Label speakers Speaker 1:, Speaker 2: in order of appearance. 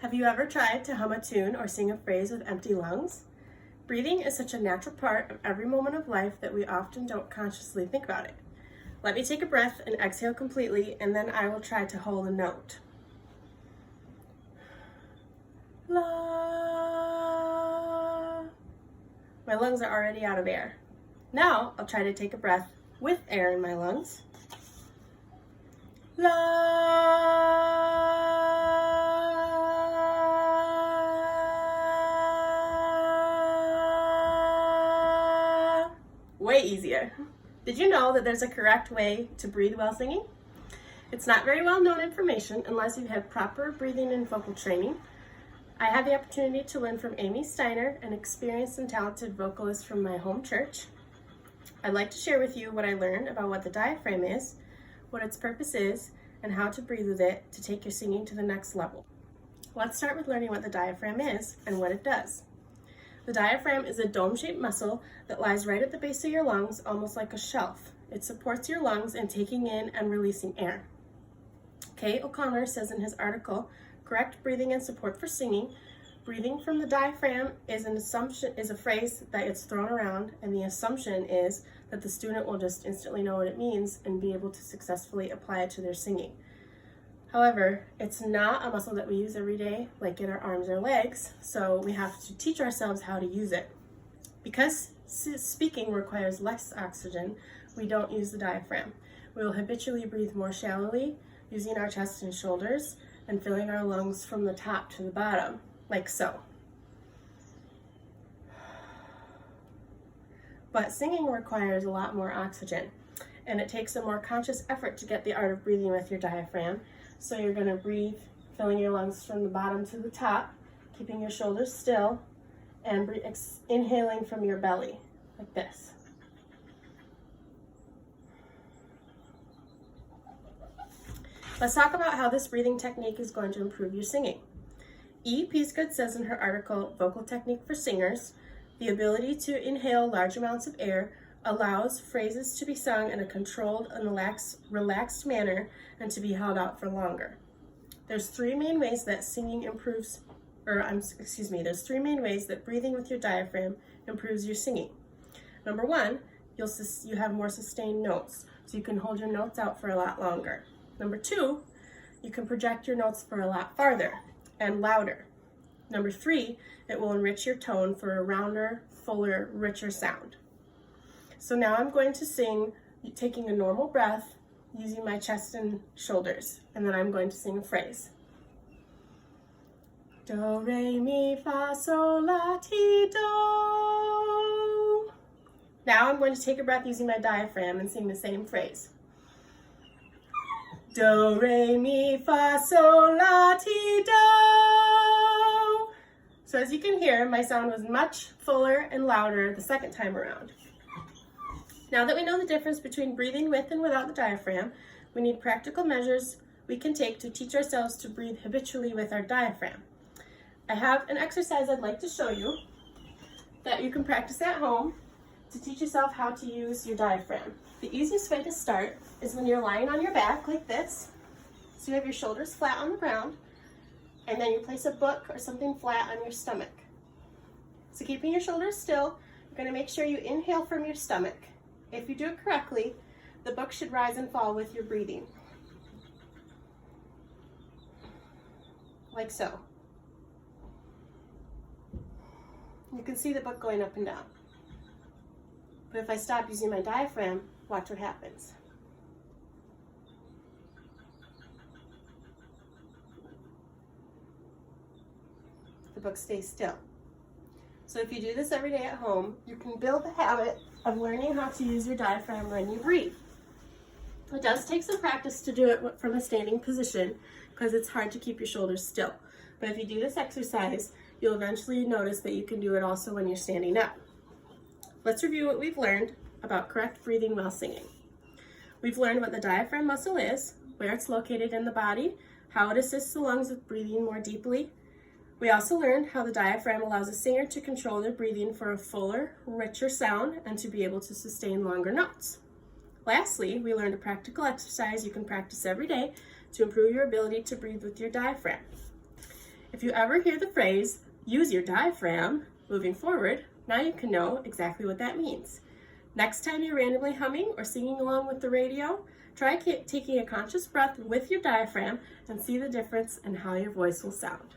Speaker 1: Have you ever tried to hum a tune or sing a phrase with empty lungs? Breathing is such a natural part of every moment of life that we often don't consciously think about it. Let me take a breath and exhale completely, and then I will try to hold a note. La. My lungs are already out of air. Now I'll try to take a breath with air in my lungs. La. Way easier. Did you know that there's a correct way to breathe while singing? It's not very well known information unless you've had proper breathing and vocal training. I had the opportunity to learn from Amy Steiner, an experienced and talented vocalist from my home church. I'd like to share with you what I learned about what the diaphragm is, what its purpose is, and how to breathe with it to take your singing to the next level. Let's start with learning what the diaphragm is and what it does. The diaphragm is a dome-shaped muscle that lies right at the base of your lungs, almost like a shelf. It supports your lungs in taking in and releasing air. Kay O'Connor says in his article, "Correct breathing and support for singing, breathing from the diaphragm is a phrase that gets thrown around, and the assumption is that the student will just instantly know what it means and be able to successfully apply it to their singing. However, it's not a muscle that we use every day, like in our arms or legs, so we have to teach ourselves how to use it. Because speaking requires less oxygen, we don't use the diaphragm. We will habitually breathe more shallowly, using our chest and shoulders, and filling our lungs from the top to the bottom, like so. But singing requires a lot more oxygen, and it takes a more conscious effort to get the art of breathing with your diaphragm. So you're going to breathe, filling your lungs from the bottom to the top, keeping your shoulders still, and inhaling from your belly, like this. Let's talk about how this breathing technique is going to improve your singing. E. Peasgood says in her article, Vocal Technique for Singers, the ability to inhale large amounts of air allows phrases to be sung in a controlled and relaxed manner and to be held out for longer. There's three main ways that there's three main ways that breathing with your diaphragm improves your singing. Number one, you have more sustained notes, so you can hold your notes out for a lot longer. Number two, you can project your notes for a lot farther and louder. Number three, it will enrich your tone for a rounder, fuller, richer sound. So now I'm going to sing taking a normal breath using my chest and shoulders, and then I'm going to sing a phrase. Do, re, mi, fa, sol, la, ti, do. Now I'm going to take a breath using my diaphragm and sing the same phrase. Do, re, mi, fa, sol, la, ti, do. So as you can hear, my sound was much fuller and louder the second time around. Now that we know the difference between breathing with and without the diaphragm, we need practical measures we can take to teach ourselves to breathe habitually with our diaphragm. I have an exercise I'd like to show you that you can practice at home to teach yourself how to use your diaphragm. The easiest way to start is when you're lying on your back like this. So you have your shoulders flat on the ground, and then you place a book or something flat on your stomach. So keeping your shoulders still, you're going to make sure you inhale from your stomach. If you do it correctly, the book should rise and fall with your breathing. Like so. You can see the book going up and down. But if I stop using my diaphragm, watch what happens. The book stays still. So if you do this every day at home, you can build the habit of learning how to use your diaphragm when you breathe. It does take some practice to do it from a standing position because it's hard to keep your shoulders still. But if you do this exercise, you'll eventually notice that you can do it also when you're standing up. Let's review what we've learned about correct breathing while singing. We've learned what the diaphragm muscle is, where it's located in the body, how it assists the lungs with breathing more deeply. We also learned how the diaphragm allows a singer to control their breathing for a fuller, richer sound and to be able to sustain longer notes. Lastly, we learned a practical exercise you can practice every day to improve your ability to breathe with your diaphragm. If you ever hear the phrase, use your diaphragm, moving forward, now you can know exactly what that means. Next time you're randomly humming or singing along with the radio, try taking a conscious breath with your diaphragm and see the difference in how your voice will sound.